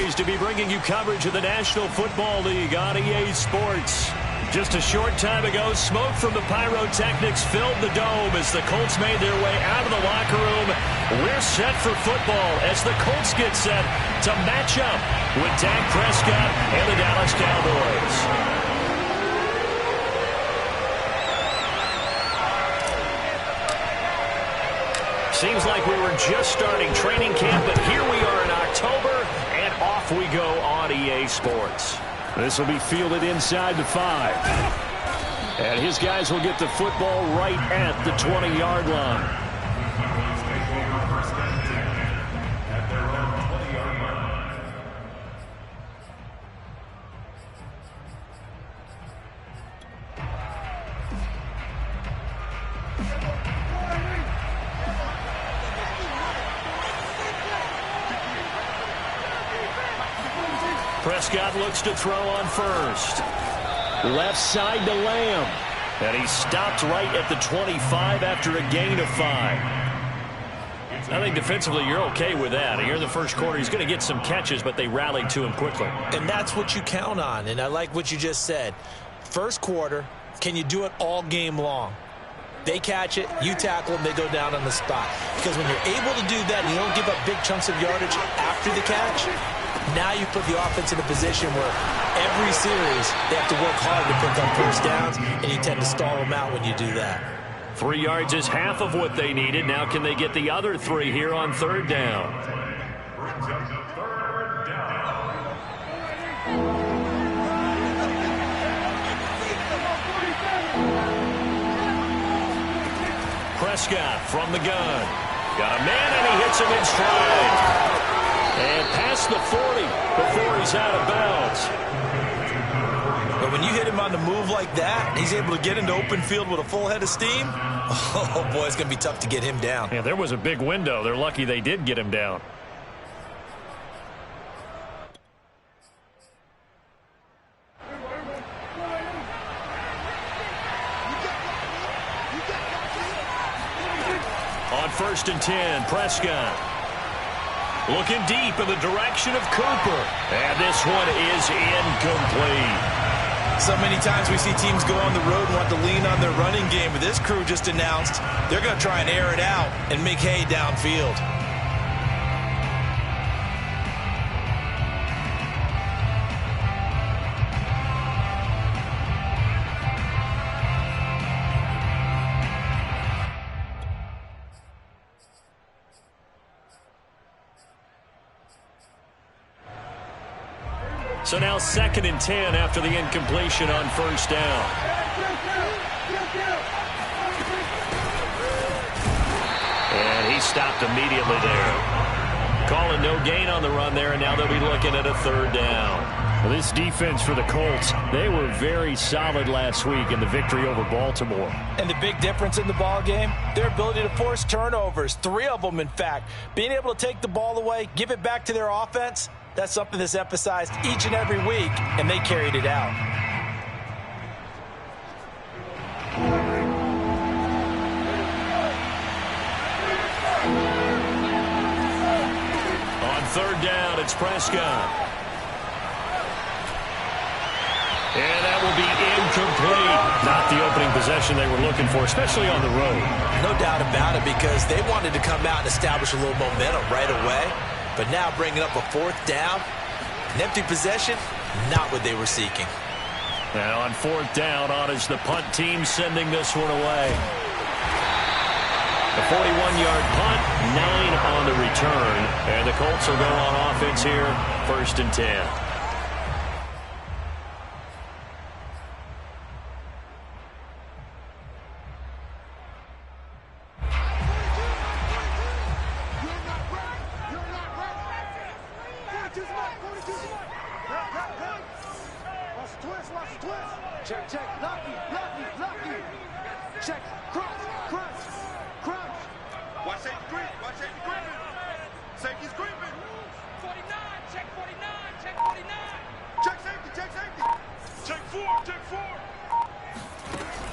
always to be bringing you coverage of the National Football League on EA Sports. Just a short time ago, smoke from the pyrotechnics filled the dome as the Colts made their way out of the locker room. We're set for football as the Colts get set to match up with Dak Prescott and the Dallas Cowboys. Seems like we were just starting training camp, but here we are in October, and off we go on EA Sports. This will be fielded inside the 5. And his guys will get the football right at the 20-yard line. Prescott looks to throw on first. Left side to Lamb. And he stopped right at the 25 after a gain of 5. I think defensively you're okay with that. Here in the first quarter, he's going to get some catches, but they rallied to him quickly. And that's what you count on, and I like what you just said. First quarter, can you do it all game long? They catch it, you tackle them, they go down on the spot. Because when you're able to do that and you don't give up big chunks of yardage after the catch, now you put the offense in a position where every series they have to work hard to pick up first downs, and you tend to stall them out when you do that. 3 yards is half of what they needed. Now can they get the other 3 here on third down? Prescott from the gun. Got a man, and he hits him in stride. And past the 40 before he's out of bounds. But when you hit him on the move like that, he's able to get into open field with a full head of steam, oh, boy, it's going to be tough to get him down. Yeah, there was a big window. They're lucky they did get him down. On 1st and 10, Prescott. Looking deep in the direction of Cooper. And this one is incomplete. So many times we see teams go on the road and want to lean on their running game, but this crew just announced they're going to try and air it out and make hay downfield. So now 2nd and 10 after the incompletion on first down. And he stopped immediately there. Calling no gain on the run there, and now they'll be looking at a 3rd down. Well, this defense for the Colts, they were very solid last week in the victory over Baltimore. And the big difference in the ball game, their ability to force turnovers, 3 of them in fact. Being able to take the ball away, give it back to their offense, that's something that's emphasized each and every week, and they carried it out. On 3rd down, it's Prescott. And that will be incomplete. Not the opening possession they were looking for, especially on the road. No doubt about it, because they wanted to come out and establish a little momentum right away. But now bringing up a 4th down, an empty possession, not what they were seeking. And on 4th down, on is the punt team sending this one away. The 41-yard punt, 9 on the return. And the Colts will go on offense here, 1st and 10.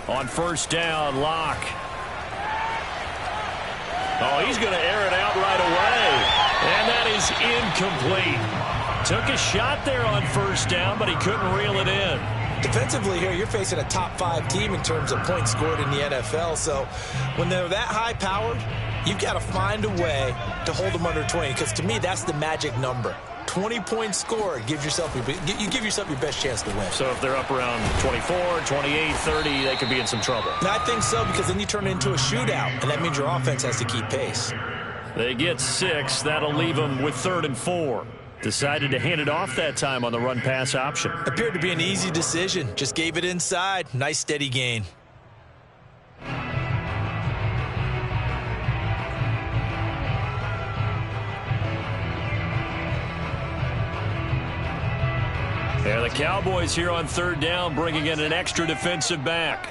On 1st down, Locke. Oh, he's going to air it out right away. And that is incomplete. Took a shot there on first down, but he couldn't reel it in. Defensively here, you're facing a top-5 team in terms of points scored in the NFL. So when they're that high-powered, you've got to find a way to hold them under 20, because to me, that's the magic number. 20 points scored, you give yourself your best chance to win. So if they're up around 24, 28, 30, they could be in some trouble. And I think so, because then you turn it into a shootout, and that means your offense has to keep pace. They get 6. That'll leave them with 3rd and 4. Decided to hand it off that time on the run-pass option. Appeared to be an easy decision. Just gave it inside. Nice, steady gain. Yeah, the Cowboys here on 3rd down, bringing in an extra defensive back.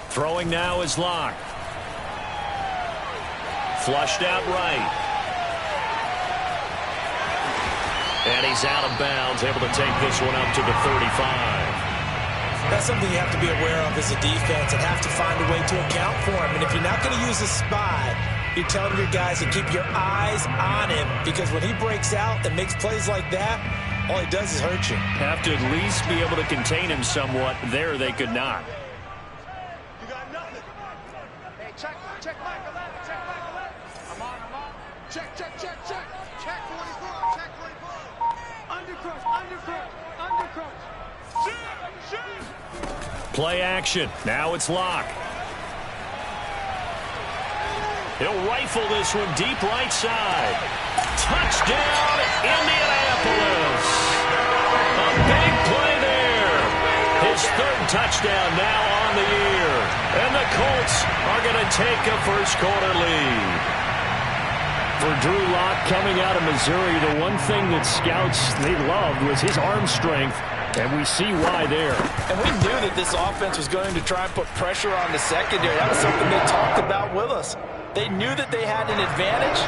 Throwing now is Locke. Flushed out right. And he's out of bounds, able to take this one up to the 35. That's something you have to be aware of as a defense and have to find a way to account for him. And if you're not going to use a spy, you're telling your guys to keep your eyes on him, because when he breaks out and makes plays like that, all he does is hurt you. Have to at least be able to contain him somewhat. There they could not. You got nothing. Hey, check Mike 11. Check Mike 11. I'm on. Check. Check 44. Check 44. Undercross. Shoot. Play action. Now it's Locke. He'll rifle this one deep right side. Touchdown, Indianapolis. A big play there. His 3rd touchdown now on the year. And the Colts are going to take a first-quarter lead. For Drew Lock, coming out of Missouri, the one thing that scouts they loved was his arm strength, and we see why there. And we knew that this offense was going to try and put pressure on the secondary. That was something they talked about with us. They knew that they had an advantage,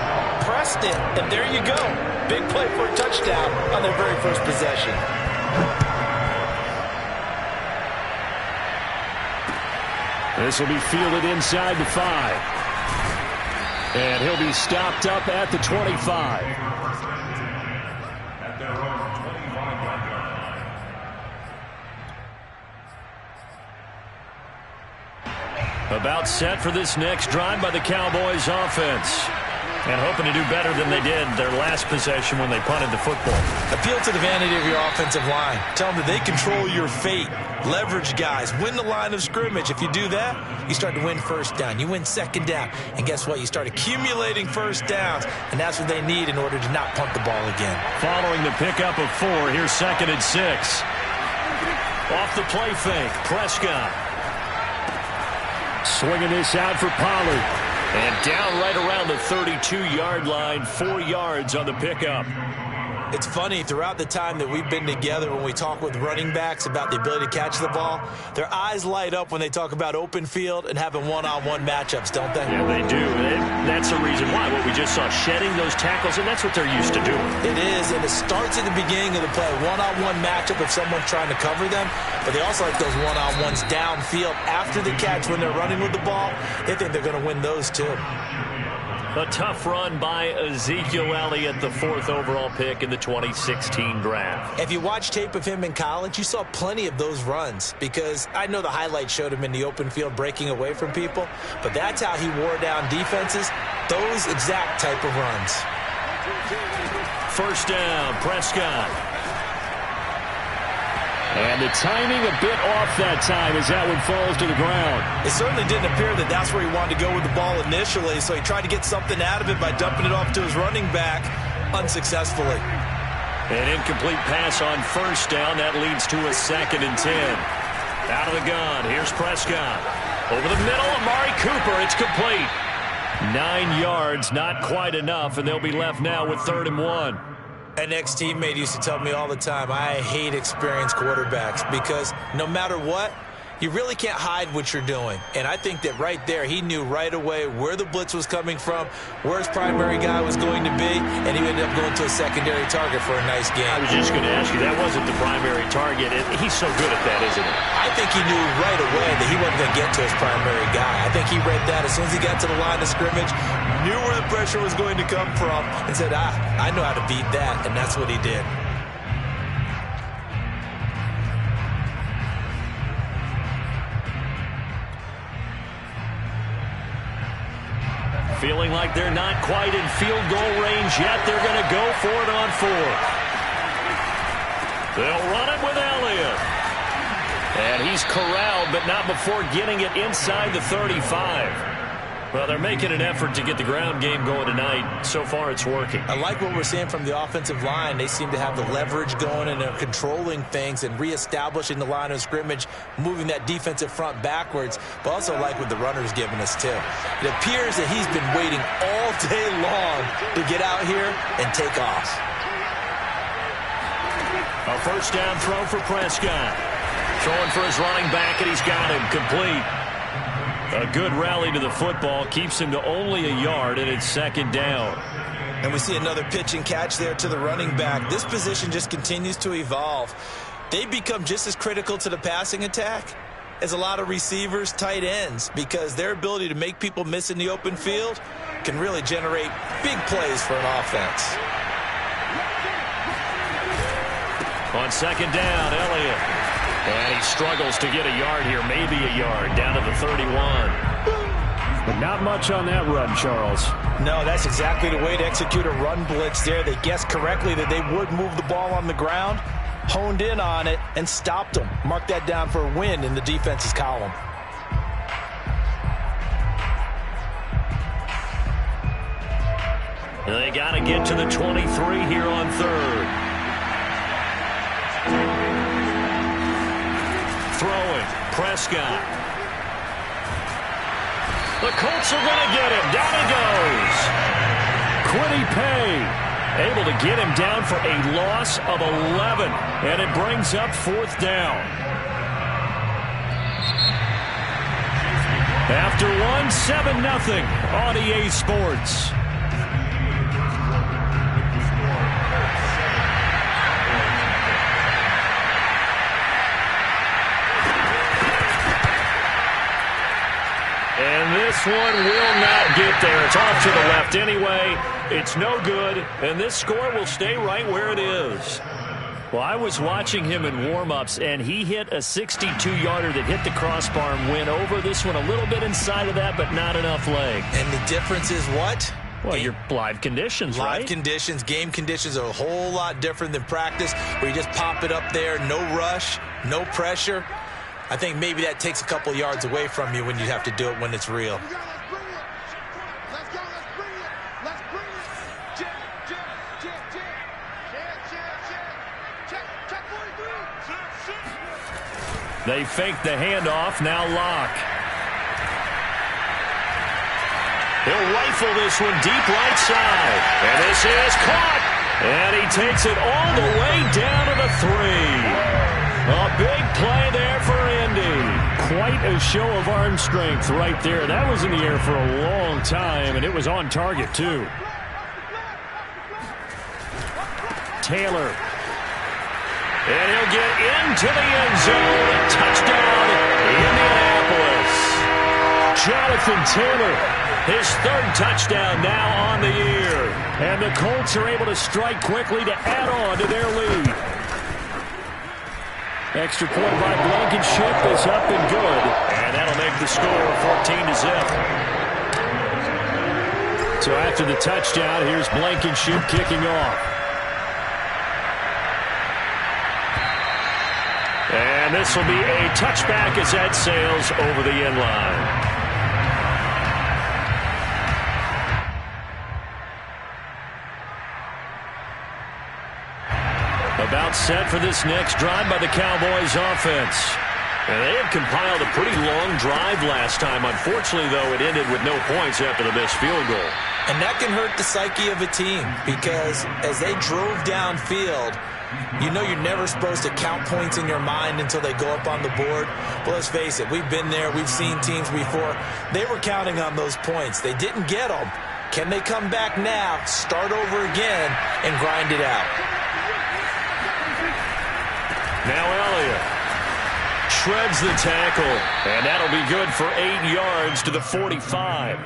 pressed it, and there you go. Big play for a touchdown on their very first possession. This will be fielded inside the 5. And he'll be stopped up at the 25. About set for this next drive by the Cowboys offense. And hoping to do better than they did their last possession when they punted the football. Appeal to the vanity of your offensive line. Tell them that they control your fate. Leverage guys. Win the line of scrimmage. If you do that, you start to win first down. You win second down. And guess what? You start accumulating first downs. And that's what they need in order to not punt the ball again. Following the pickup of 4, here's 2nd and 6. Off the play fake, Prescott. Swinging this out for Pollard. And down right around the 32-yard line, 4 yards on the pickup. It's funny, throughout the time that we've been together, when we talk with running backs about the ability to catch the ball, their eyes light up when they talk about open field and having one-on-one matchups, don't they? Yeah, they do. That's the reason why. What we just saw, shedding those tackles, and that's what they're used to doing. It is, and it starts at the beginning of the play. One-on-one matchup if someone's trying to cover them, but they also like those one-on-ones downfield after the catch when they're running with the ball. They think they're going to win those too. A tough run by Ezekiel Elliott, the 4th overall pick in the 2016 draft. If you watch tape of him in college, you saw plenty of those runs, because I know the highlights showed him in the open field breaking away from people, but that's how he wore down defenses, those exact type of runs. First down, Prescott. And the timing a bit off that time as that one falls to the ground. It certainly didn't appear that that's where he wanted to go with the ball initially, so he tried to get something out of it by dumping it off to his running back unsuccessfully. An incomplete pass on first down. That leads to a 2nd and 10. Out of the gun, here's Prescott. Over the middle, Amari Cooper. It's complete. 9 yards, not quite enough, and they'll be left now with 3rd and 1. An ex-teammate used to tell me all the time, I hate experienced quarterbacks, because no matter what, You really can't hide what you're doing. And I think that right there, he knew right away where the blitz was coming from, where his primary guy was going to be, and he ended up going to a secondary target for a nice game. I was just going to ask you, that wasn't the primary target. He's so good at that, isn't he? I think he knew right away that he wasn't going to get to his primary guy. I think he read that as soon as he got to the line of scrimmage, knew where the pressure was going to come from, and said, I know how to beat that, and that's what he did. Feeling like they're not quite in field goal range yet. They're going to go for it on fourth. They'll run it with Elliott. And he's corralled, but not before getting it inside the 35. Well, they're making an effort to get the ground game going tonight. So far, it's working. I like what we're seeing from the offensive line. They seem to have the leverage going, and they're controlling things and reestablishing the line of scrimmage, moving that defensive front backwards, but also like what the runner's giving us, too. It appears that he's been waiting all day long to get out here and take off. A first down throw for Prescott. Throwing for his running back, and he's got him complete. A good rally to the football keeps him to only a yard, and it's second down. And we see another pitch and catch there to the running back. This position just continues to evolve. They become just as critical to the passing attack as a lot of receivers, tight ends, because their ability to make people miss in the open field can really generate big plays for an offense. On second down, Elliott. And he struggles to get a yard here, maybe a yard, down to the 31. But not much on that run, Charles. No, that's exactly the way to execute a run blitz there. They guessed correctly that they would move the ball on the ground, honed in on it, and stopped them. Mark that down for a win in the defense's column. They got to get to the 23 here on third. Throwing, Prescott. The Colts are going to get him. Down he goes. Kwity Paye able to get him down for a loss of 11. And it brings up fourth down. After one, 7-0 on EA Sports. And this one will not get there. It's off to the left anyway. It's no good, and this score will stay right where it is. Well, I was watching him in warm-ups, and he hit a 62-yarder that hit the crossbar and went over. This one a little bit inside of that, but not enough leg. And the difference is what? Well, your live conditions, right? Live conditions, game conditions are a whole lot different than practice, where you just pop it up there, no rush, no pressure. I think maybe that takes a couple yards away from you when you have to do it when it's real. Let's go, let's bring it. Let's bring it. Check 43. They fake the handoff, now Locke. He'll rifle this one deep right side. And this is caught. And he takes it all the way down to the 3. A big play there for Indy. Quite a show of arm strength right there. That was in the air for a long time, and it was on target, too. Taylor. And he'll get into the end zone. Touchdown, Indianapolis. Jonathan Taylor. His third touchdown now on the year. And the Colts are able to strike quickly to add on to their lead. Extra point by Blankenship is up and good. And that'll make the score 14-0. So after the touchdown, here's Blankenship kicking off. And this will be a touchback as that sails over the end line. About set for this next drive by the Cowboys offense. And they had compiled a pretty long drive last time. Unfortunately, though, it ended with no points after the missed field goal. And that can hurt the psyche of a team because as they drove downfield, You know you're never supposed to count points in your mind until they go up on the board. But let's face it, we've been there. We've seen teams before. They were counting on those points. They didn't get them. Can they come back now, start over again, and grind it out? Now Elliott shreds the tackle, and that'll be good for 8 yards to the 45.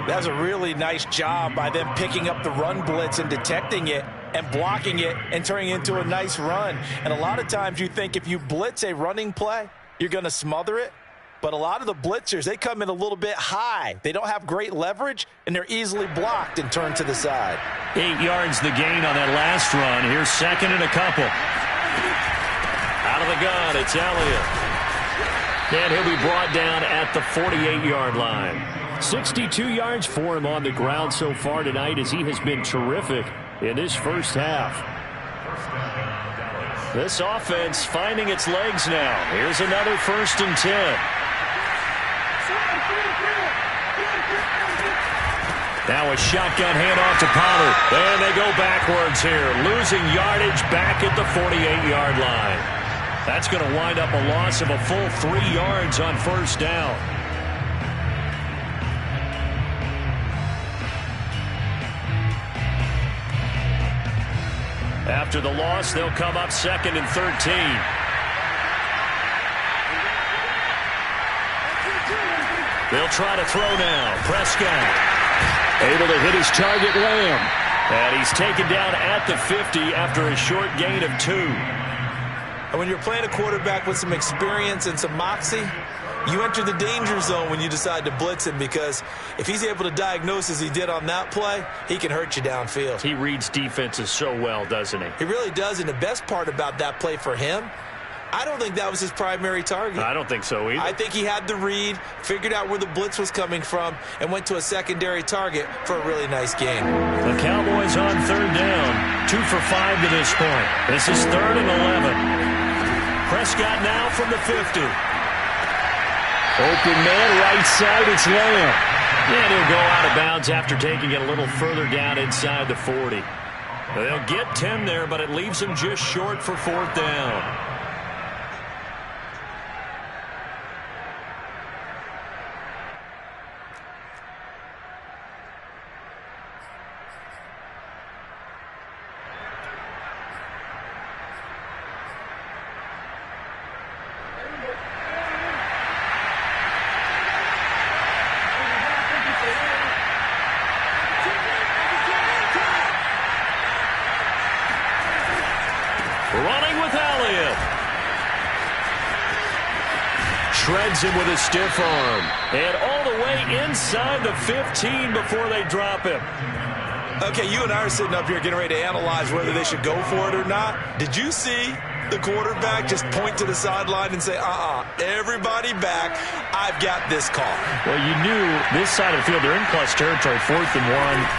That was a really nice job by them picking up the run blitz and detecting it and blocking it and turning it into a nice run. And a lot of times you think if you blitz a running play, you're going to smother it. But a lot of the blitzers, they come in a little bit high. They don't have great leverage, and they're easily blocked and turned to the side. 8 yards the gain on that last run. Here's second and a couple. Out of the gun, it's Elliott. And he'll be brought down at the 48-yard line. 62 yards for him on the ground so far tonight as he has been terrific in this first half. This offense finding its legs now. Here's another 1st and 10. Now a shotgun handoff to Pollard. And they go backwards here, losing yardage back at the 48-yard line. That's going to wind up a loss of a full 3 yards on 1st down. After the loss, they'll come up 2nd and 13. They'll try to throw now. Prescott able to hit his target, Lamb. And he's taken down at the 50 after a short gain of 2. And when you're playing a quarterback with some experience and some moxie, you enter the danger zone when you decide to blitz him, because if he's able to diagnose as he did on that play, he can hurt you downfield. He reads defenses so well, doesn't he? He really does, and the best part about that play for him, I don't think that was his primary target. I don't think so either. I think he had the read, figured out where the blitz was coming from, and went to a secondary target for a really nice game. The Cowboys on 3rd down, 2 for 5 to this point. This is 3rd and 11. Prescott now from the 50. Open man, right side, it's Lamb. And he'll go out of bounds after taking it a little further down inside the 40. They'll get 10 there, but it leaves him just short for 4th down. Shreds him with a stiff arm. And all the way inside the 15 before they drop him. Okay, you and I are sitting up here getting ready to analyze whether they should go for it or not. Did you see the quarterback just point to the sideline and say, everybody back, I've got this call? Well, you knew this side of the field, they're in plus territory, 4th and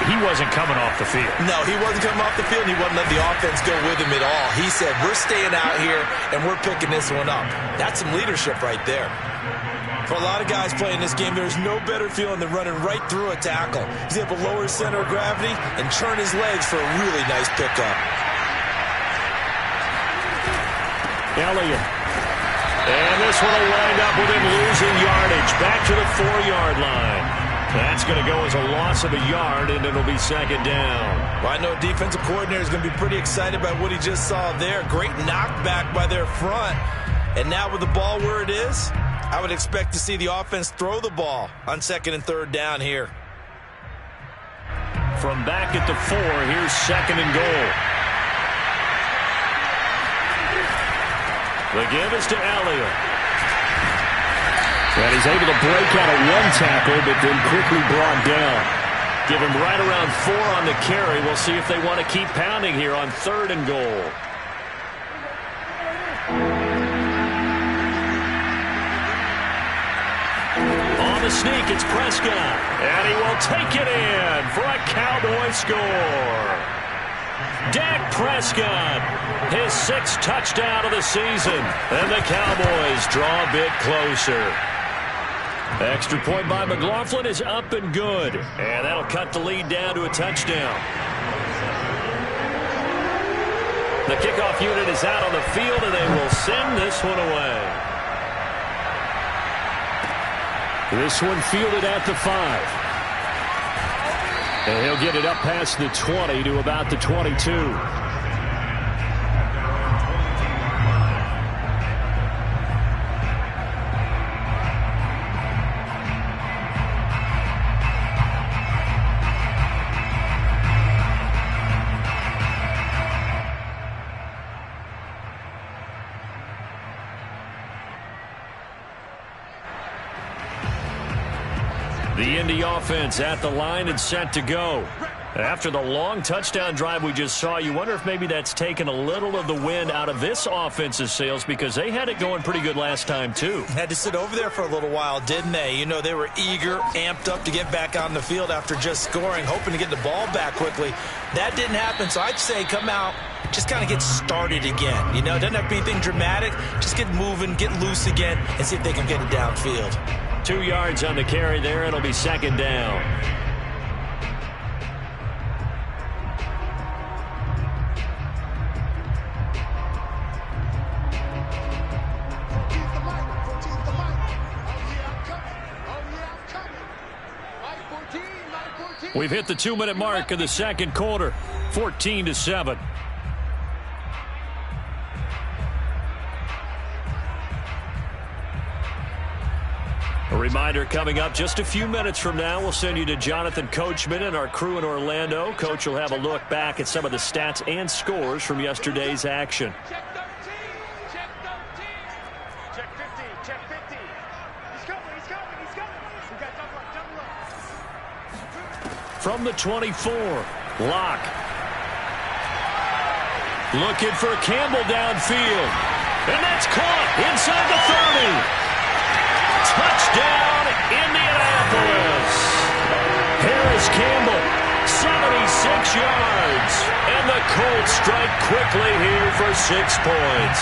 1. He wasn't coming off the field. No, he wasn't coming off the field, and he wasn't letting the offense go with him at all. He said, we're staying out here, and we're picking this one up. That's some leadership right there. For a lot of guys playing this game, there's no better feeling than running right through a tackle. He's able to lower his center of gravity and churn his legs for a really nice pickup. Elliott. And this one will wind up with him losing yardage back to the 4-yard line. That's going to go as a loss of a yard, and it'll be 2nd down. Well, I know defensive coordinator is going to be pretty excited by what he just saw there. Great knockback by their front. And now with the ball where it is, I would expect to see the offense throw the ball on 2nd and 3rd down here. From back at the 4, here's 2nd and goal. The give is to Elliott. And he's able to break out of one tackle, but then quickly brought down. Give him right around 4 on the carry. We'll see if they want to keep pounding here on 3rd and goal. On the sneak, it's Prescott. And he will take it in for a Cowboy score. Dak Prescott, his 6th touchdown of the season. And the Cowboys draw a bit closer. Extra point by McLaughlin is up and good. And that'll cut the lead down to a touchdown. The kickoff unit is out on the field, and they will send this one away. This one fielded at the 5. And he'll get it up past the 20 to about the 22. The Indy offense at the line and set to go. After the long touchdown drive we just saw, you wonder if maybe that's taken a little of the wind out of this offense's sails, because they had it going pretty good last time too. Had to sit over there for a little while, didn't they? You know, they were eager, amped up to get back on the field after just scoring, hoping to get the ball back quickly. That didn't happen, so I'd say come out, just kind of get started again. You know, it doesn't have to be anything dramatic. Just get moving, get loose again, and see if they can get it downfield. 2 yards on the carry there. It'll be second down. We've hit the 2-minute mark of the second quarter. 14-7. A reminder, coming up just a few minutes from now, we'll send you to Jonathan Coachman and our crew in Orlando. Coach will have a look back at some of the stats and scores from yesterday's action. Check 13. Check 13. Check 50. Check 50. He's coming. He's coming. He's coming. We got double up. Double up. From the 24, Locke. Looking for Campbell downfield. And that's caught inside the 30. Touchdown, Indianapolis. Harris Campbell, 76 yards. And the Colts strike quickly here for 6 points.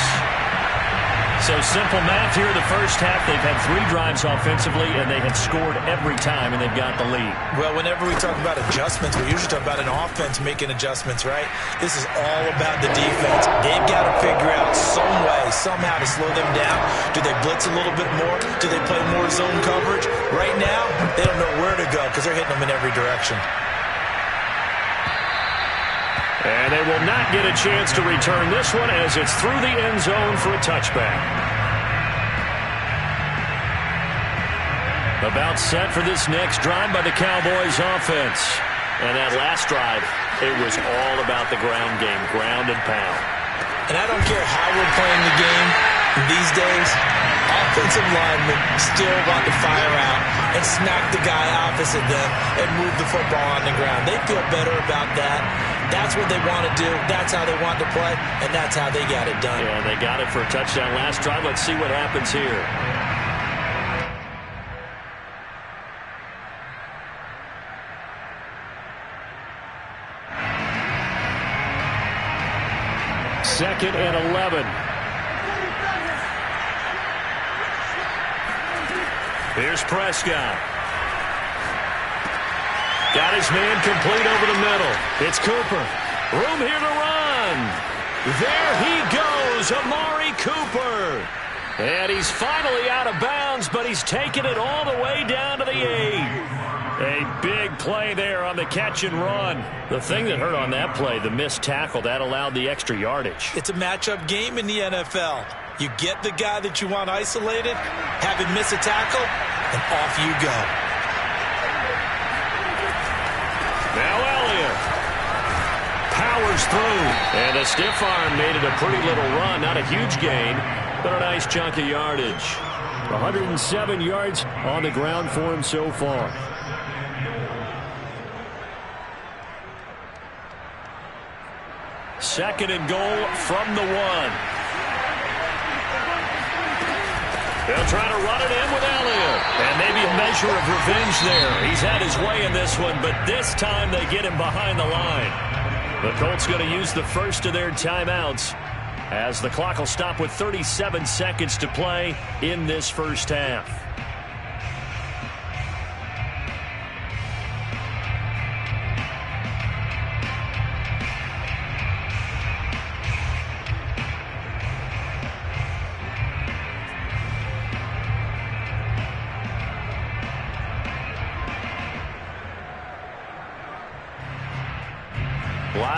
So simple math here in the first half. They've had 3 drives offensively, and they have scored every time, and they've got the lead. Well, whenever we talk about adjustments, we usually talk about an offense making adjustments, right? This is all about the defense. They've got to figure out some way, somehow to slow them down. Do they blitz a little bit more? Do they play more zone coverage? Right now, they don't know where to go because they're hitting them in every direction. And they will not get a chance to return this one as it's through the end zone for a touchback. About set for this next drive by the Cowboys offense. And that last drive, it was all about the ground game, ground and pound. And I don't care how we're playing the game these days, offensive linemen still want to fire out and smack the guy opposite them and move the football on the ground. They feel better about that. That's what they want to do. That's how they want to play, and that's how they got it done. Yeah, they got it for a touchdown last drive. Let's see what happens here. Second and 11. Here's Prescott. Got his man complete over the middle. It's Cooper. Room here to run. There he goes, Amari Cooper. And he's finally out of bounds, but he's taken it all the way down to the 8. A big play there on the catch and run. The thing that hurt on that play, the missed tackle, that allowed the extra yardage. It's a matchup game in the NFL. You get the guy that you want isolated, have him miss a tackle, and off you go. Now Elliott powers through, and a stiff arm made it a pretty little run. Not a huge gain, but a nice chunk of yardage. 107 yards on the ground for him so far. Second and goal from the 1. They'll try to run it in with Elliott. And maybe a measure of revenge there. He's had his way in this one, but this time they get him behind the line. The Colts going to use the first of their timeouts as the clock will stop with 37 seconds to play in this first half.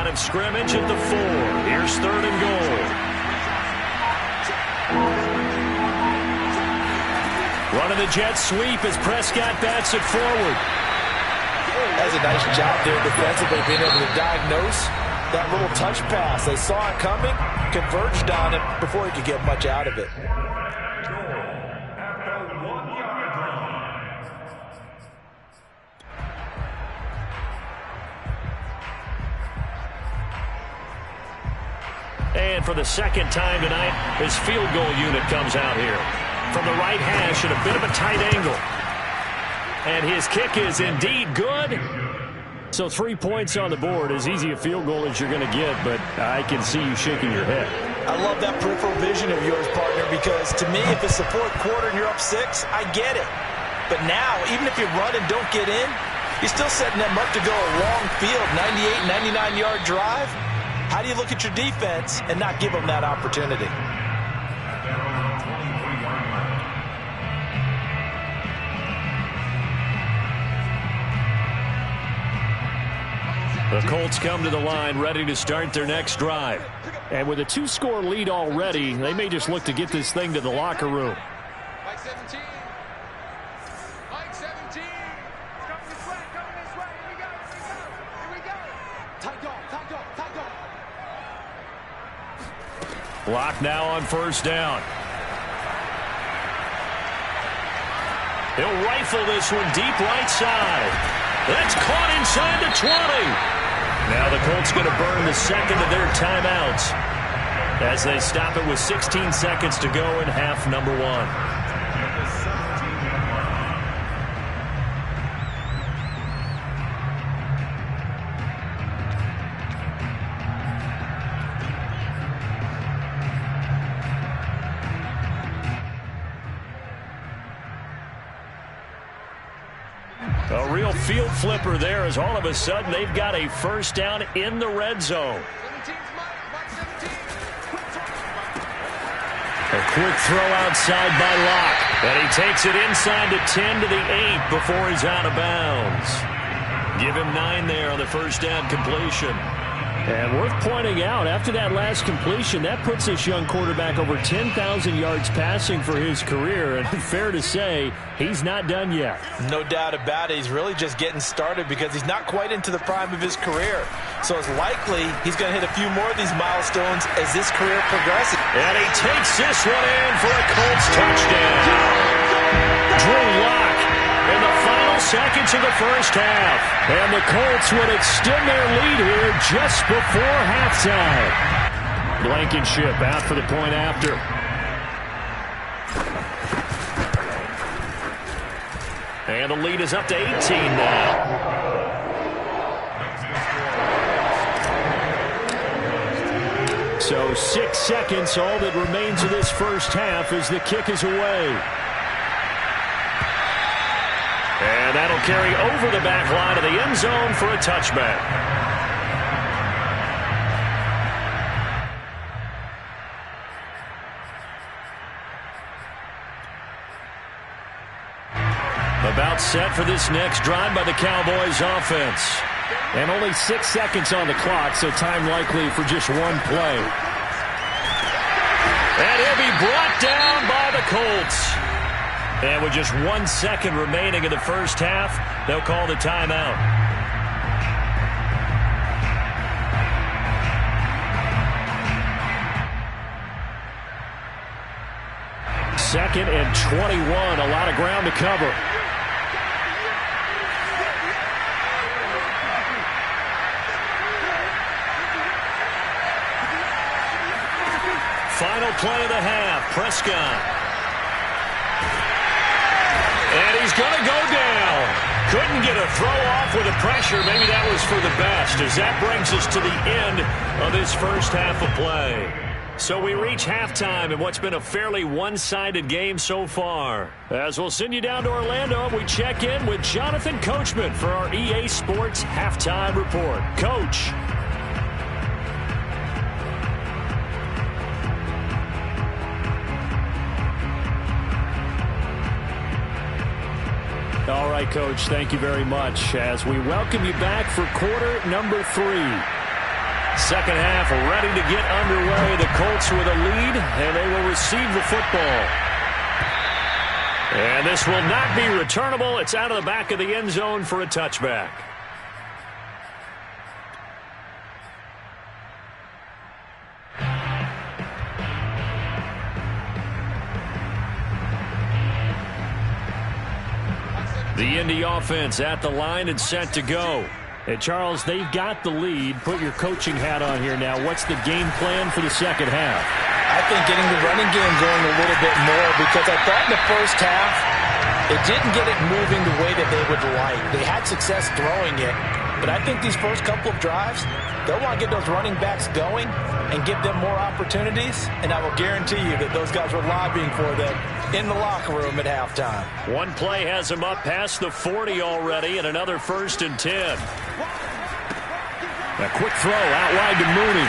line of scrimmage at the 4. Here's 3rd and goal. Running the jet sweep as Prescott bats it forward. That's a nice job there defensively, being able to diagnose that little touch pass. They saw it coming, converged on it before he could get much out of it. And for the second time tonight, his field goal unit comes out here. From the right hash at a bit of a tight angle. And his kick is indeed good. So 3 points on the board, as easy a field goal as you're going to get, but I can see you shaking your head. I love that peripheral vision of yours, partner, because to me, if it's the 4th quarter and you're up 6, I get it. But now, even if you run and don't get in, you're still setting them up to go a long field, 98, 99-yard drive. How do you look at your defense and not give them that opportunity? The Colts come to the line ready to start their next drive. And with a 2-score lead already, they may just look to get this thing to the locker room. Mike 17. Mike 17. Coming this way, coming this way. Here we go, here we go. Tight dog, tight dog, tight dog. Block now on 1st down. He'll rifle this one deep right side. That's caught inside the 20. Now the Colts going to burn the second of their timeouts as they stop it with 16 seconds to go in half number 1. A real field flipper there as all of a sudden they've got a 1st down in the red zone. A quick throw outside by Locke. And he takes it inside the 10 to the 8 before he's out of bounds. Give him 9 there on the 1st down completion. And worth pointing out, after that last completion, that puts this young quarterback over 10,000 yards passing for his career. And fair to say, he's not done yet. No doubt about it. He's really just getting started because he's not quite into the prime of his career. So it's likely he's going to hit a few more of these milestones as this career progresses. And he takes this one in for a Colts touchdown. Drew Lock in the final seconds of the 1st half. And the Colts would extend their lead here just before halftime. Blankenship out for the point after. And the lead is up to 18 now. So 6 seconds, all that remains of this 1st half as the kick is away. And that'll carry over the back line of the end zone for a touchback. About set for this next drive by the Cowboys offense. And only 6 seconds on the clock, so time likely for just one play. And he'll be brought down by the Colts. And with just 1 second remaining in the 1st half, they'll call the timeout. Second and 21, a lot of ground to cover. Final play of the half, Prescott. And he's going to go down. Couldn't get a throw off with the pressure. Maybe that was for the best, as that brings us to the end of this 1st half of play. So we reach halftime in what's been a fairly one-sided game so far. As we'll send you down to Orlando, we check in with Jonathan Coachman for our EA Sports Halftime Report. Coach. All right, Coach, thank you very much as we welcome you back for quarter number 3. Second half ready to get underway. The Colts with a lead, and they will receive the football. And this will not be returnable. It's out of the back of the end zone for a touchback. The Indy offense at the line and set to go. And Charles, they've got the lead. Put your coaching hat on here now. What's the game plan for the second half? I think getting the running game going a little bit more, because I thought in the first half it didn't get it moving the way that they would like. They had success throwing it, but I think these first couple of drives, they'll want to get those running backs going and give them more opportunities, and I will guarantee you that those guys were lobbying for them in the locker room at halftime. One play has him up past the 40 already, and another 1st and 10. A quick throw out wide to Mooney.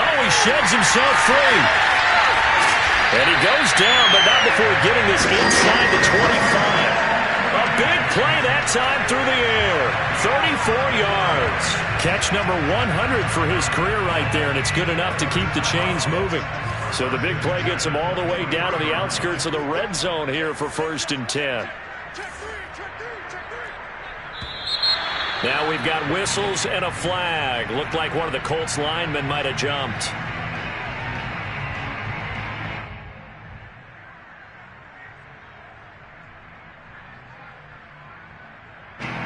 Oh, he sheds himself free. And he goes down, but not before getting this inside the 25. A big play that time through the air. 34 yards. Catch number 100 for his career right there, and it's good enough to keep the chains moving. So the big play gets him all the way down to the outskirts of the red zone here for 1st and 10. Now we've got whistles and a flag. Looked like one of the Colts linemen might have jumped.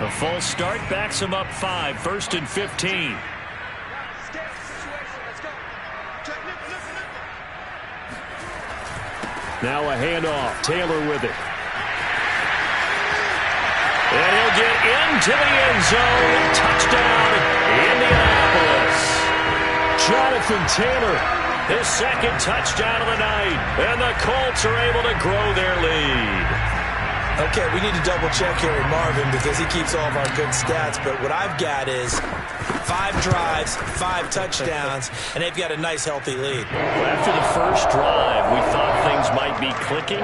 A false start backs him up 5, 1st and 15. Now a handoff. Taylor with it. And he'll get into the end zone. Touchdown, Indianapolis. Jonathan Taylor, his 2nd touchdown of the night. And the Colts are able to grow their lead. Okay, we need to double-check here with Marvin because he keeps all of our good stats. But what I've got is 5 drives, 5 touchdowns, and they've got a nice, healthy lead. Well, after the first drive, we thought things might be clicking.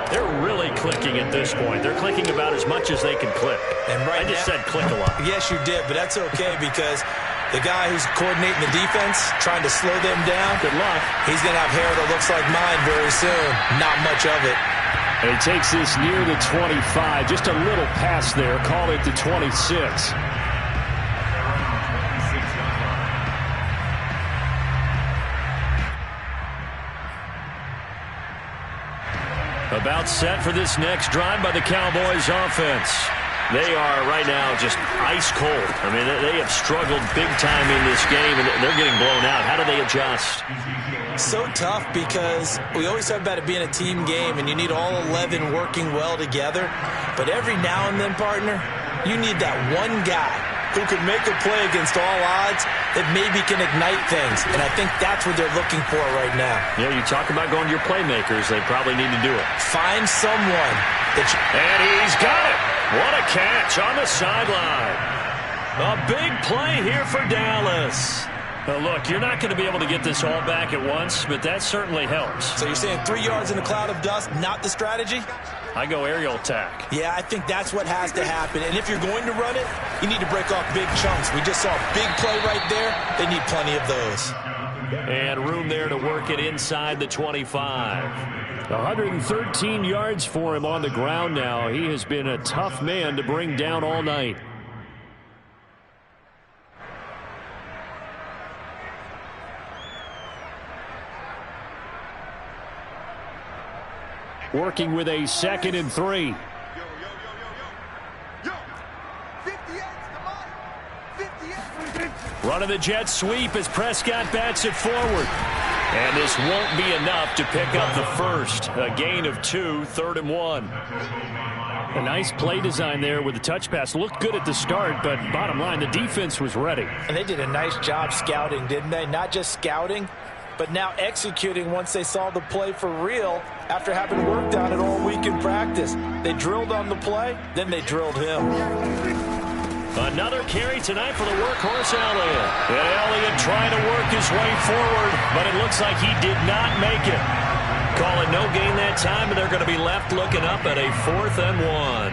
They're really clicking at this point. They're clicking about as much as they can click. And I just said click a lot. Yes, you did, but that's okay because the guy who's coordinating the defense, trying to slow them down, good luck. He's going to have hair that looks like mine very soon. Not much of it. And he takes this near the 25. Just a little pass there. Call it the 26. About set for this next drive by the Cowboys offense. They are right now just ice cold. I mean, they have struggled big time in this game, and they're getting blown out. How do they adjust? So tough because we always talk about it being a team game, and you need all 11 working well together. But every now and then, partner, you need that one guy who could make a play against all odds that maybe can ignite things. And I think that's what they're looking for right now. Yeah, you talk about going to your playmakers. They probably need to do it. Find someone that and he's got it. What a catch on the sideline. A big play here for Dallas. Now, look, you're not going to be able to get this all back at once, but that certainly helps. So you're saying 3 yards in a cloud of dust, not the strategy? I go aerial attack. Yeah, I think that's what has to happen. And if you're going to run it, you need to break off big chunks. We just saw a big play right there. They need plenty of those. And room there to work it inside the 25. 113 yards for him on the ground now. He has been a tough man to bring down all night. Working with a 2nd and 3. Running the jet sweep as Prescott bats it forward. And this won't be enough to pick up the first. A gain of 2, 3rd and 1. A nice play design there with the touch pass. Looked good at the start, but bottom line, the defense was ready. And they did a nice job scouting, didn't they? Not just scouting, but now executing once they saw the play for real after having worked on it all week in practice. They drilled on the play, then they drilled him. Another carry tonight for the workhorse Elliott. And Elliott trying to work his way forward, but it looks like he did not make it. Call it no gain that time, and they're going to be left looking up at a 4th and 1.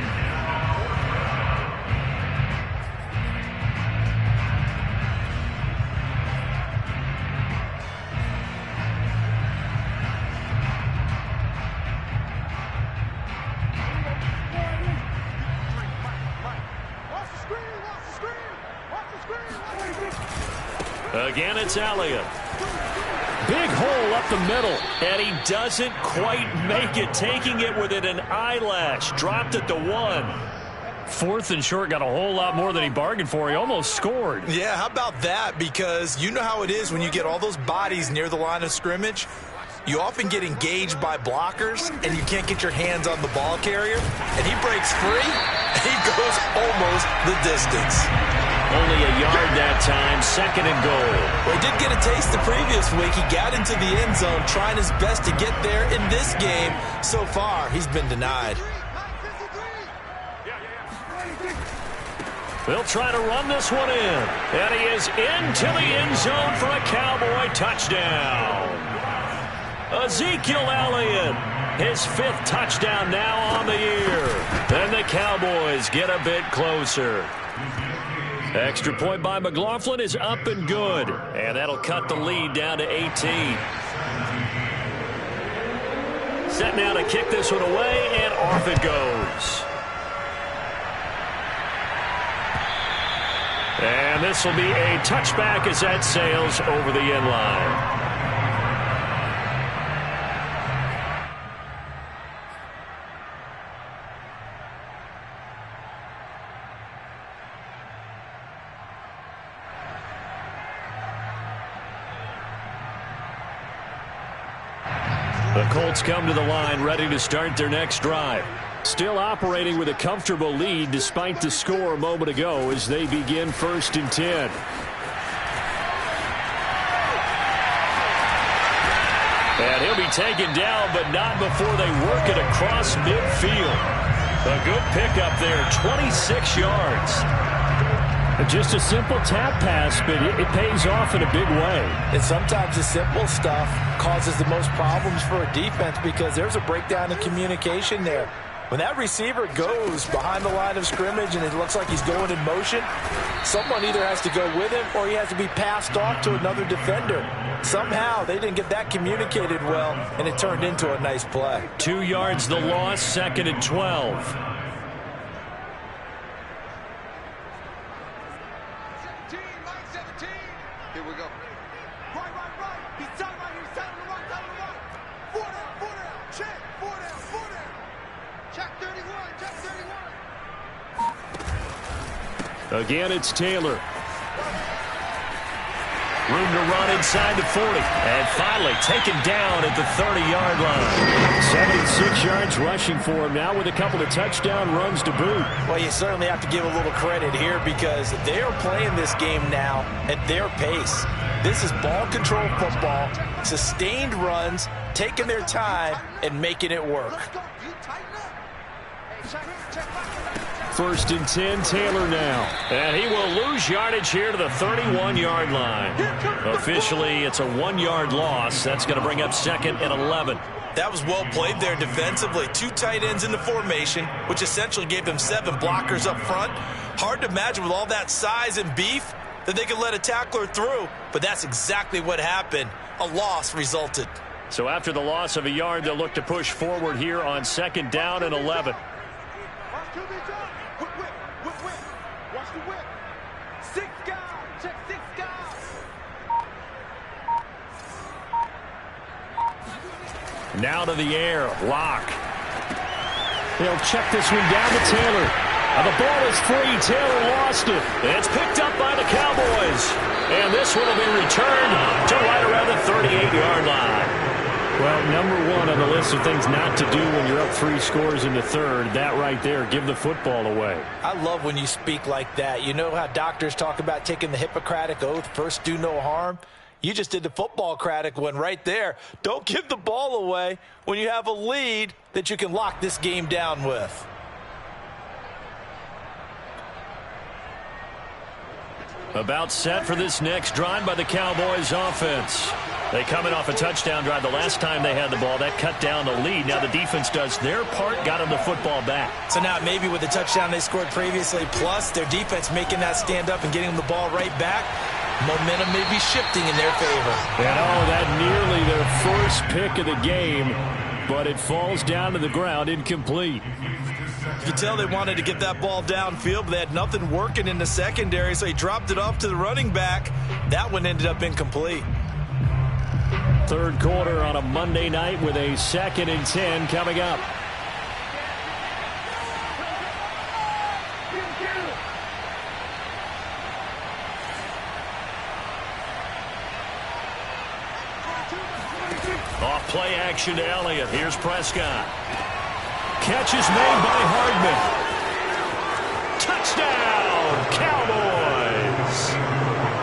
Again, it's Elliott. Big hole up the middle, and he doesn't quite make it, taking it within an eyelash. Dropped it to 1. 4th and short, got a whole lot more than he bargained for. He almost scored. Yeah, how about that? Because you know how it is when you get all those bodies near the line of scrimmage. You often get engaged by blockers, and you can't get your hands on the ball carrier. And he breaks free, and he goes almost the distance. Only a yard that time, 2nd and goal. Well, he did get a taste the previous week. He got into the end zone, trying his best to get there in this game. So far, he's been denied. They'll try to run this one in. And he is into the end zone for a Cowboy touchdown. Ezekiel Elliott, his 5th touchdown now on the year. And the Cowboys get a bit closer. Extra point by McLaughlin is up and good. And that'll cut the lead down to 18. Set now to kick this one away, and off it goes. And this will be a touchback as that sails over the end line. The Colts come to the line, ready to start their next drive. Still operating with a comfortable lead despite the score a moment ago as they begin 1st and 10. And he'll be taken down, but not before they work it across midfield. A good pickup there, 26 yards. Just a simple tap pass, but it pays off in a big way. And sometimes the simple stuff causes the most problems for a defense because there's a breakdown in communication there. When that receiver goes behind the line of scrimmage and it looks like he's going in motion, someone either has to go with him or he has to be passed off to another defender. Somehow they didn't get that communicated well, and it turned into a nice play. 2 yards the loss, 2nd and 12. Again, it's Taylor. Room to run inside the 40. And finally taken down at the 30-yard line. 76 yards rushing for him now with a couple of touchdown runs to boot. Well, you certainly have to give a little credit here because they are playing this game now at their pace. This is ball control football, sustained runs, taking their time, and making it work. 1st and 10, Taylor now. And he will lose yardage here to the 31-yard line. Officially, it's a 1-yard loss. That's going to bring up 2nd and 11. That was well played there defensively. 2 tight ends in the formation, which essentially gave them 7 blockers up front. Hard to imagine with all that size and beef that they could let a tackler through, but that's exactly what happened. A loss resulted. So after the loss of a yard, they'll look to push forward here on 2nd down and 11. Watch the whip. 6 guys. Check 6 guys. Now to the air. Lock. They'll check this one down to Taylor. The ball is free. Taylor lost it. It's picked up by the Cowboys. And this one will be returned to right around the 38-yard line. Well, number 1 on the list of things not to do when you're up 3 scores in the 3rd, that right there, give the football away. I love when you speak like that. You know how doctors talk about taking the Hippocratic Oath, first do no harm? You just did the football-cratic one right there. Don't give the ball away when you have a lead that you can lock this game down with. About set for this next drive by the Cowboys offense. They coming off a touchdown drive the last time they had the ball. That cut down the lead. Now the defense does their part, got them the football back. So now maybe with the touchdown they scored previously, plus their defense making that stand up and getting them the ball right back, momentum may be shifting in their favor. And that nearly their first pick of the game, but it falls down to the ground incomplete. You can tell they wanted to get that ball downfield, but they had nothing working in the secondary, so he dropped it off to the running back. That one ended up incomplete. Third quarter on a Monday night with a 2nd and 10 coming up. Off play action to Elliott. Here's Prescott. Catch is made by Hardman. Touchdown, Cowboys.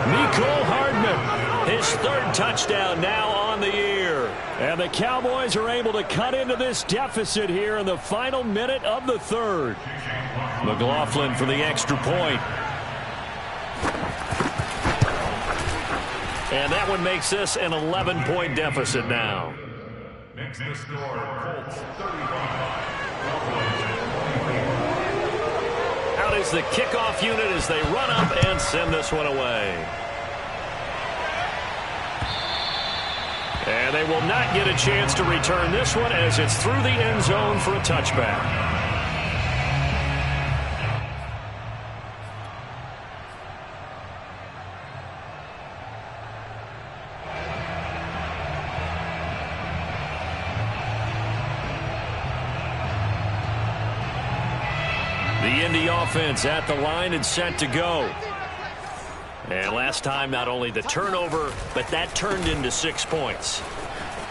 Mecole Hardman, his 3rd touchdown now on the year. And the Cowboys are able to cut into this deficit here in the final minute of the 3rd. McLaughlin for the extra point. And that one makes this an 11-point deficit now. Next to score, Colts 35. Out is the kickoff unit as they run up and send this one away. And they will not get a chance to return this one as it's through the end zone for a touchback. The Indy offense at the line and set to go. And last time, not only the turnover, but that turned into 6 points.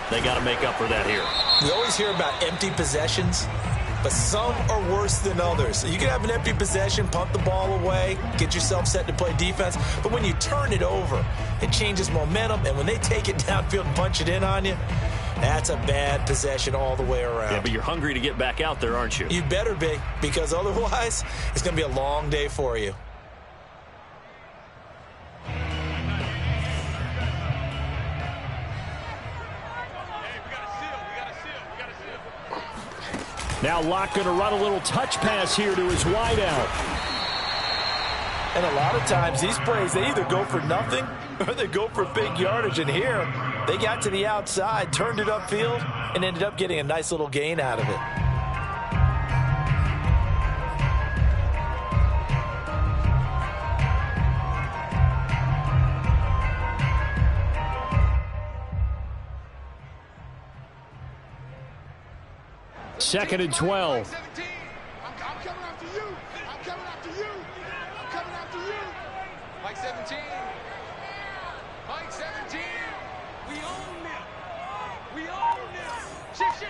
They got to make up for that here. We always hear about empty possessions, but some are worse than others. You can have an empty possession, punt the ball away, get yourself set to play defense, but when you turn it over, it changes momentum, and when they take it downfield and punch it in on you, that's a bad possession all the way around. Yeah, but you're hungry to get back out there, aren't you? You better be, because otherwise, it's going to be a long day for you. Now Locke going to run a little touch pass here to his wideout. And a lot of times these plays, they either go for nothing or they go for big yardage. And here, they got to the outside, turned it upfield, and ended up getting a nice little gain out of it. Second and 12. 17. I'm coming after you. I'm coming after you. I'm coming after you. Mike 17. Mike 17. We own this. We own this. Shit.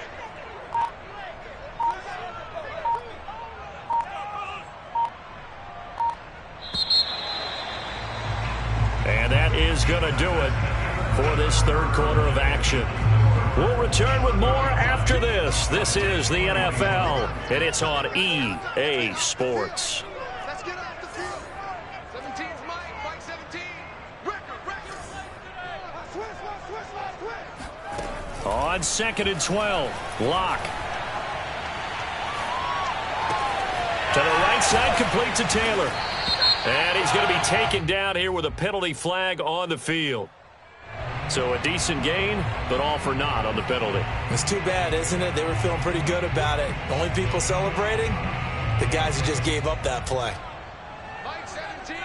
And that is going to do it for this 3rd quarter of action. We'll return with more after this. This is the NFL, and it's on EA Sports. Let's get off the field. 17's Mike. Mike 17. Record. Switch. On 2nd and 12, Locke. To the right side, complete to Taylor. And he's going to be taken down here with a penalty flag on the field. So a decent gain, but all for naught on the penalty. It's too bad, isn't it? They were feeling pretty good about it. Only people celebrating, the guys who just gave up that play. Mike 17.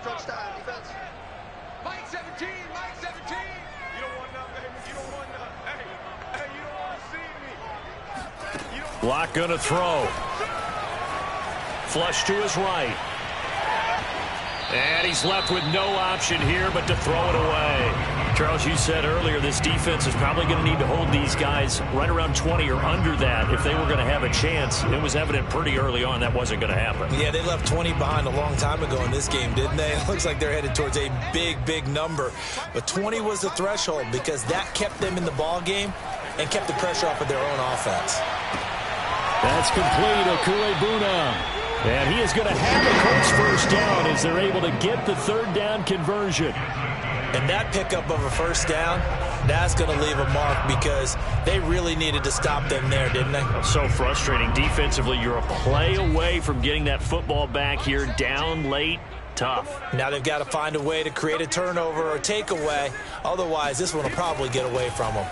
Touchdown defense. Mike 17. Mike 17. You don't want none, baby. You don't want none. Hey, you don't want to see me. Locke going to throw. Flush to his right. And he's left with no option here but to throw it away. Charles, you said earlier this defense is probably going to need to hold these guys right around 20 or under that if they were going to have a chance. It was evident pretty early on that wasn't going to happen. Yeah, they left 20 behind a long time ago in this game, didn't they? It looks like they're headed towards a big number. But 20 was the threshold because that kept them in the ball game and kept the pressure off of their own offense. That's complete. Okuebuna. And he is going to have the Colts first down as they're able to get the 3rd down conversion. And that pickup of a first down, that's going to leave a mark because they really needed to stop them there, didn't they? So frustrating. Defensively, you're a play away from getting that football back here down late. Tough. Now they've got to find a way to create a turnover or takeaway. Otherwise, this one will probably get away from them.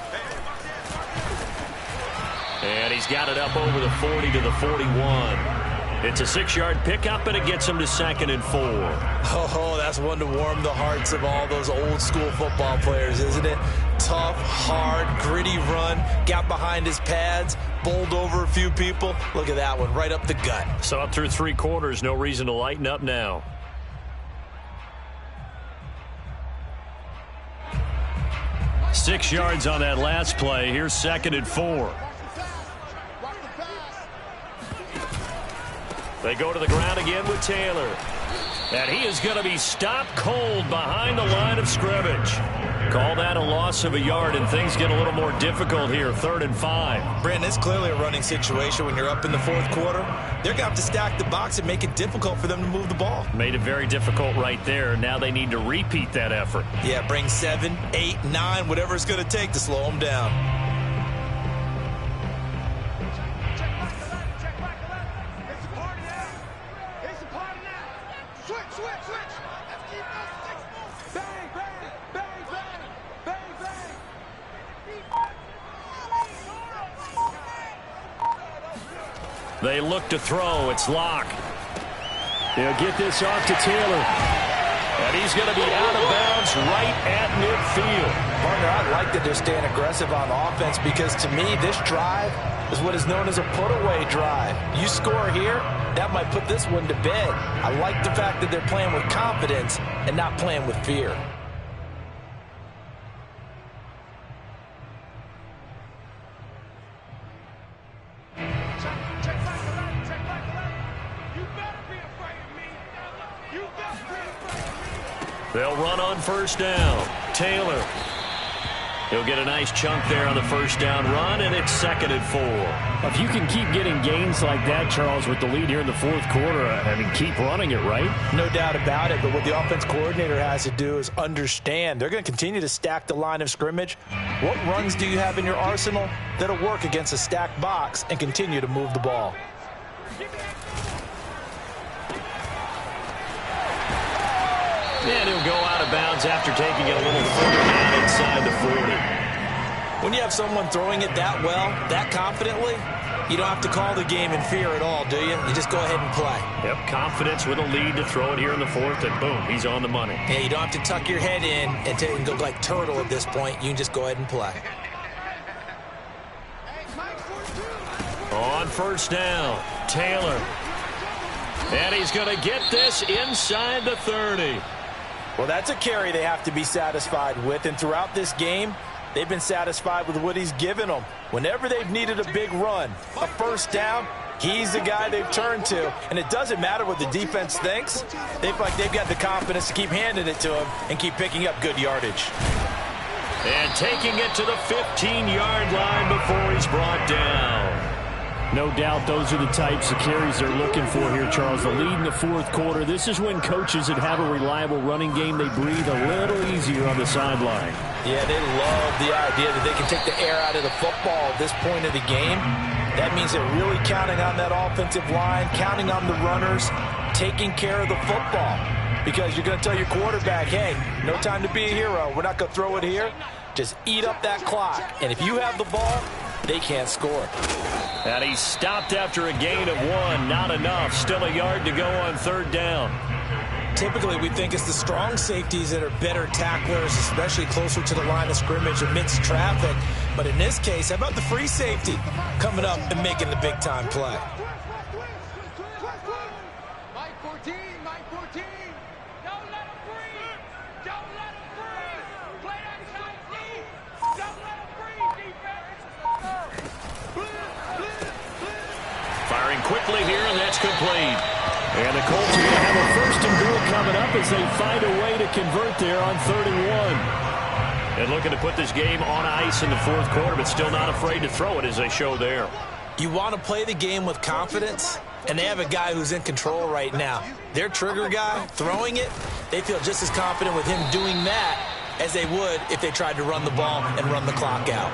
And he's got it up over the 40 to the 41. It's a 6-yard pickup, and it gets him to 2nd and 4. Oh, that's one to warm the hearts of all those old-school football players, isn't it? Tough, hard, gritty run, got behind his pads, bowled over a few people. Look at that one, right up the gut. So up through 3 quarters, no reason to lighten up now. Six yards on that last play. Here's 2nd and 4. They go to the ground again with Taylor. And he is going to be stopped cold behind the line of scrimmage. Call that a loss of a yard, and things get a little more difficult here. 3rd and 5. Brandon, it's clearly a running situation when you're up in the 4th quarter. They're going to have to stack the box and make it difficult for them to move the ball. Made it very difficult right there. Now they need to repeat that effort. Yeah, bring 7, 8, 9, whatever it's going to take to slow them down. They look to throw. It's Locke. They'll get this off to Taylor. And he's going to be out of bounds right at midfield. Partner, I like that they're staying aggressive on offense because to me, this drive is what is known as a put-away drive. You score here, that might put this one to bed. I like the fact that they're playing with confidence and not playing with fear. They'll run on 1st down. Taylor. He'll get a nice chunk there on the 1st down run, and it's 2nd and 4. If you can keep getting gains like that, Charles, with the lead here in the 4th quarter, I mean, keep running it, right? No doubt about it, but what the offense coordinator has to do is understand they're going to continue to stack the line of scrimmage. What runs do you have in your arsenal that'll work against a stacked box and continue to move the ball? And he'll go out of bounds after taking it a little further down inside the 40. When you have someone throwing it that well, that confidently, you don't have to call the game in fear at all, do you? You just go ahead and play. Yep, confidence with a lead to throw it here in the 4th, and boom, he's on the money. Yeah, you don't have to tuck your head in and go like turtle at this point. You can just go ahead and play. On 1st down, Taylor. And he's going to get this inside the 30. Well, that's a carry they have to be satisfied with, and throughout this game, they've been satisfied with what he's given them. Whenever they've needed a big run, a 1st down, he's the guy they've turned to. And it doesn't matter what the defense thinks. They feel like they've got the confidence to keep handing it to him and keep picking up good yardage. And taking it to the 15-yard line before he's brought down. No doubt those are the types of carries they're looking for here, Charles. The lead in the 4th quarter. This is when coaches that have a reliable running game, they breathe a little easier on the sideline. Yeah, they love the idea that they can take the air out of the football at this point of the game. That means they're really counting on that offensive line, counting on the runners, taking care of the football. Because you're going to tell your quarterback, hey, no time to be a hero. We're not going to throw it here. Just eat up that clock. And if you have the ball, they can't score. And he stopped after a gain of 1. Not enough. Still a yard to go on 3rd down. Typically, we think it's the strong safeties that are better tacklers, especially closer to the line of scrimmage amidst traffic. But in this case, how about the free safety coming up and making the big-time play? Mike 14, Mike 14. Don't let him breathe. Don't let him breathe. Play that side deep. Don't let him breathe, defense. Firing quickly here, and that's complete. And the Colts are going to have a 1st and goal coming up as they find a way to convert there on 3rd and 1. And looking to put this game on ice in the 4th quarter, but still not afraid to throw it as they show there. You want to play the game with confidence, and they have a guy who's in control right now. Their trigger guy, throwing it, they feel just as confident with him doing that as they would if they tried to run the ball and run the clock out.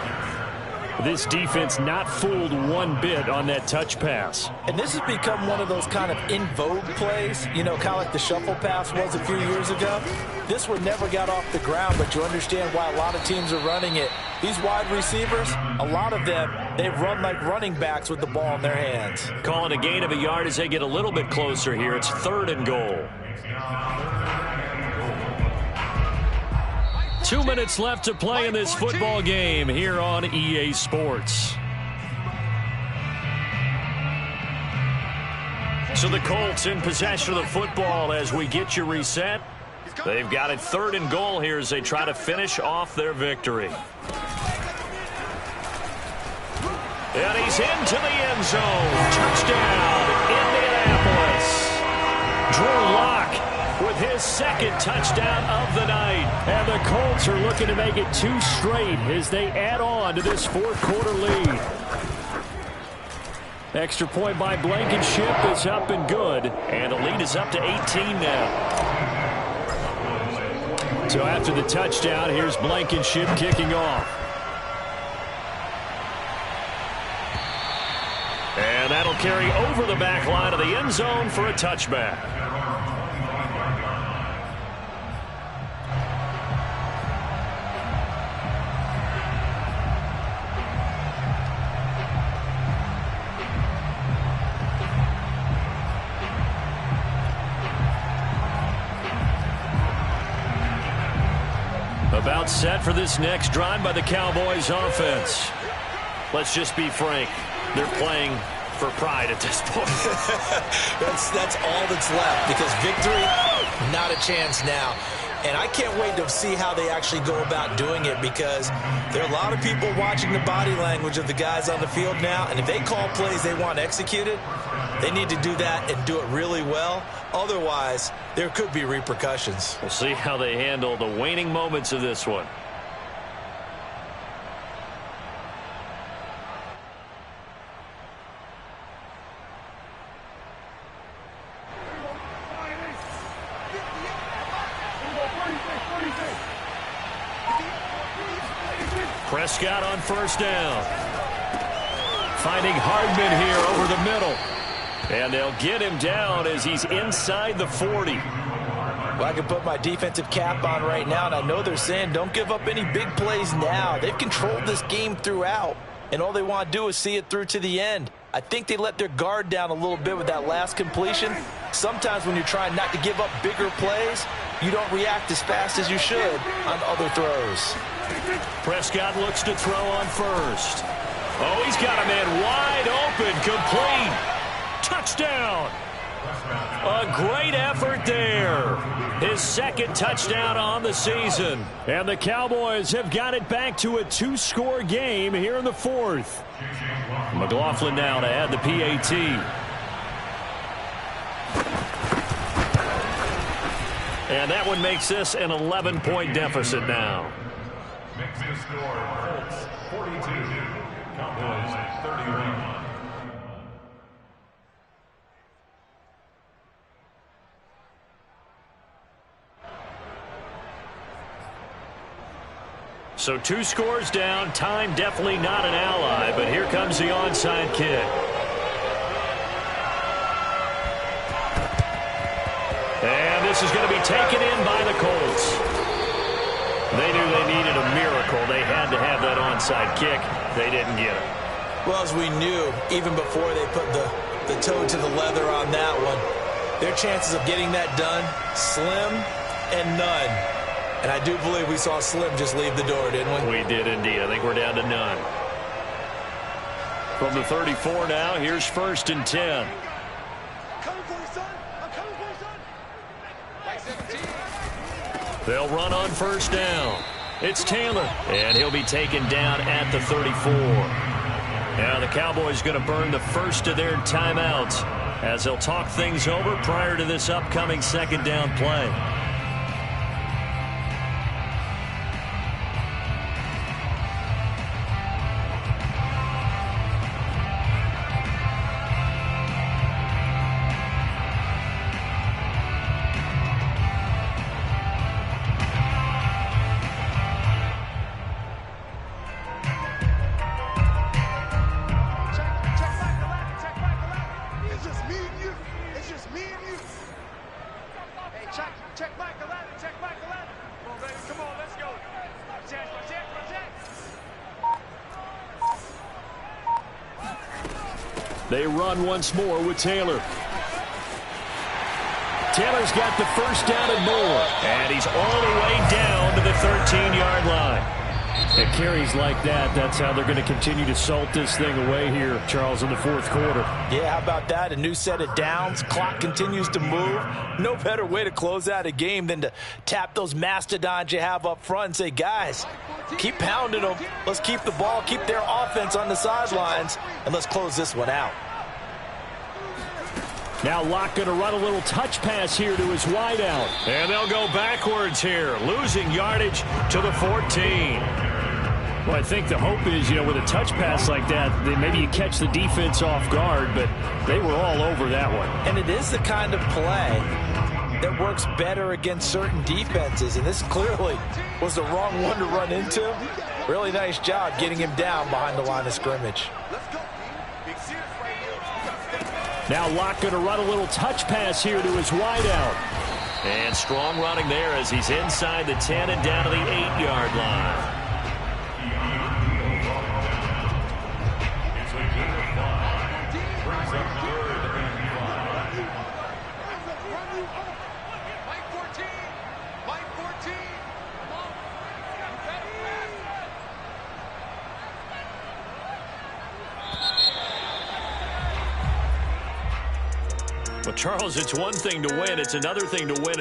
This defense not fooled one bit on that touch pass. And this has become one of those kind of in vogue plays, you know, kind of like the shuffle pass was a few years ago. This one never got off the ground, but you understand why a lot of teams are running it. These wide receivers, a lot of them, they run like running backs with the ball in their hands. Calling a gain of a yard as they get a little bit closer here. It's 3rd and goal. 2 minutes left to play in this football game here on EA Sports. So the Colts in possession of the football as we get you reset. They've got it 3rd and goal here as they try to finish off their victory. And he's into the end zone. Touchdown, Indianapolis. Drew Lock with his 2nd touchdown of the night. And the Colts are looking to make it 2 straight as they add on to this 4th quarter lead. Extra point by Blankenship is up and good. And the lead is up to 18 now. So after the touchdown, here's Blankenship kicking off. And that'll carry over the back line of the end zone for a touchback. About set for this next drive by the Cowboys offense. Let's just be frank. They're playing for pride at this point. that's all that's left, because victory, not a chance now. And I can't wait to see how they actually go about doing it, because there are a lot of people watching the body language of the guys on the field now, and if they call plays they want executed, they need to do that and do it really well. Otherwise, there could be repercussions. We'll see how they handle the waning moments of this one. Prescott on 1st down. Finding Hardman here over the middle. And they'll get him down as he's inside the 40. Well, I can put my defensive cap on right now, and I know they're saying don't give up any big plays now. They've controlled this game throughout, and all they want to do is see it through to the end. I think they let their guard down a little bit with that last completion. Sometimes when you're trying not to give up bigger plays, you don't react as fast as you should on other throws. Prescott looks to throw on 1st. Oh, he's got a man wide open, complete. Touchdown. A great effort there. His 2nd touchdown on the season. And the Cowboys have got it back to a 2-score game here in the 4th. McLaughlin now to add the PAT. And that one makes this an 11-point deficit now. Makes the score Colts 42, Cowboys 31. So 2 scores down. Time definitely not an ally, but here comes the onside kick. And this is going to be taken in by the Colts. They knew they needed a miracle. They had to have that onside kick. They didn't get it. Well, as we knew, even before they put the toe to the leather on that one, their chances of getting that done, slim and none. And I do believe we saw Slim just leave the door, didn't we? We did indeed. I think we're down to none. From the 34 now, here's 1st and 10. I'm coming for you, son. I'm coming for you, son. Like 17. They'll run on 1st down. It's Taylor, and he'll be taken down at the 34. Now the Cowboys going to burn the first of their timeouts as they'll talk things over prior to this upcoming 2nd down play. They run once more with Taylor. Taylor's got the first down and more. And he's all the way down to the 13-yard line. At carries like that, that's how they're going to continue to salt this thing away here, Charles, in the fourth quarter. Yeah, how about that? A new set of downs. Clock continues to move. No better way to close out a game than to tap those mastodons you have up front and say, guys, keep pounding them. Let's keep the ball, keep their offense on the sidelines, and let's close this one out. Now Locke going to run a little touch pass here to his wideout. And they'll go backwards here, losing yardage to the 14. Well, I think the hope is, with a touch pass like that, maybe you catch the defense off guard, but they were all over that one. And it is the kind of play that works better against certain defenses, and this clearly was the wrong one to run into. Really nice job getting him down behind the line of scrimmage. Now Locke going to run a little touch pass here to his wideout. And strong running there as he's inside the 10 and down to the 8-yard line. Well, Charles, it's one thing to win. It's another thing to win